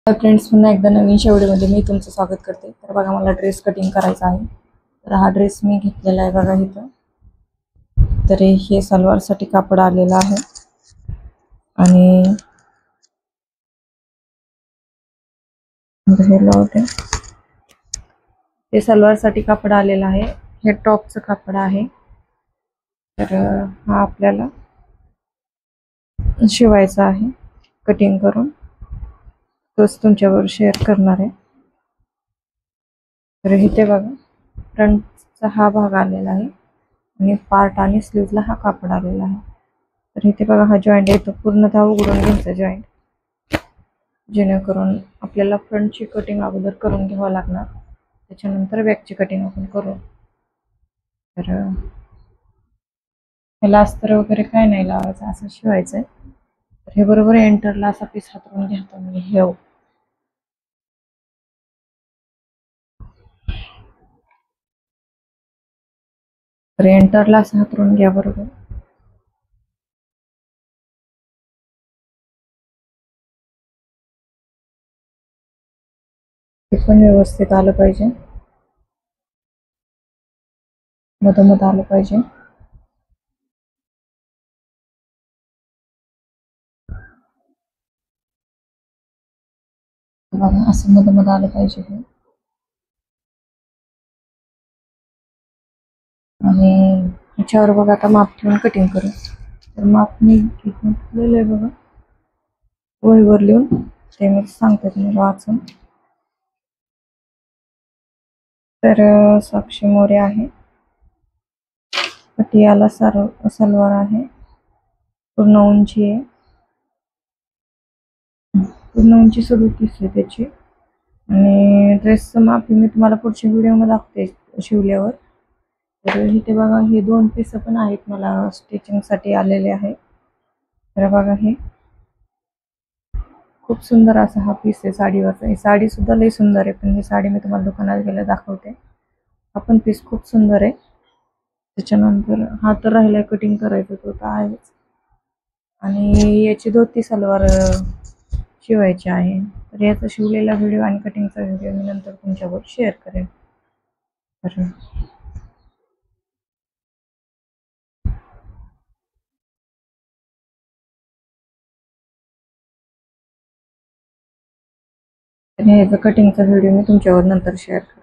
Hi friends, पुन्हा एकदा नवीन व्हिडिओमध्ये मी तुमचं स्वागत करते. तर बघा, मला ड्रेस कटिंग करायचा आहे. तर हा ड्रेस मी घेतलेला आहे बघा इथं. तर हे सलवारसाठी कापड आलेलं आहे आणि हे सलवारसाठी कापड आलेलं आहे. हे टॉपचं कापड आहे. तर हा आपल्याला शिवायचा आहे कटिंग करून. तोच तुमच्यावर शेअर करणार आहे. तर इथे बघा, फ्रंटचा हा भाग आलेला आहे आणि पार्ट आणि स्लीवला हा कापड आलेला आहे. तर इथे बघा, हा जॉईंट आहे तो पूर्णतः उघडून घ्यायचा जॉईंट, जेणेकरून आपल्याला फ्रंटची कटिंग अगोदर करून घ्यावं लागणार, त्याच्यानंतर बॅकची कटिंग आपण करू. तर ह्याला अस्तर वगैरे काय नाही लावायचं, असं शिवायचंय. तर हे बरोबर एंटरला असा पीस हातरून घ्यायचा मी हे तर एंटरला असं हातरून घ्या बरोबर. हे पण व्यवस्थित आलं पाहिजे, मधोमध आलं पाहिजे. बघा, असं मधोमध आलं पाहिजे हे. आणि ह्याच्यावर बघा, आता माप ठेवून कटिंग करू. तर माप मी घेतलेलं आहे बघा, वहीवर लिहून. ते मी सांगते तुम्हाला वाचून. तर साक्षी मोरे आहे, पटियाला सलवार आहे, पूर्ण उंची आहे, पूर्ण उंची 37 आहे त्याची. आणि ड्रेसचं माप मी तुम्हाला पुढच्या व्हिडिओमध्ये दाखवते शिवल्यावर. तर इथे बघा, हे 2 पीस पण आहेत मला स्टिचिंगसाठी आलेले आहे. तर बघा, हे खूप सुंदर असा हा पीस आहे साडीवरचा. ही साडी सुद्धा लई सुंदर आहे, पण ही साडी मी तुम्हाला दुकानात गेल्या दाखवते. हा पण पीस खूप सुंदर आहे. त्याच्यानंतर हा तर राहिलाय कटिंग करायचं, तो तर आहेच. आणि याची धोती सलवार शिवायची आहे. तर याचा शिवलेला व्हिडिओ आणि कटिंगचा व्हिडिओ मी नंतर तुमच्याबरोबर शेअर करेन. तर ह्याचा कटिंगचा व्हिडिओ मी तुमच्यावर नंतर शेअर करेन.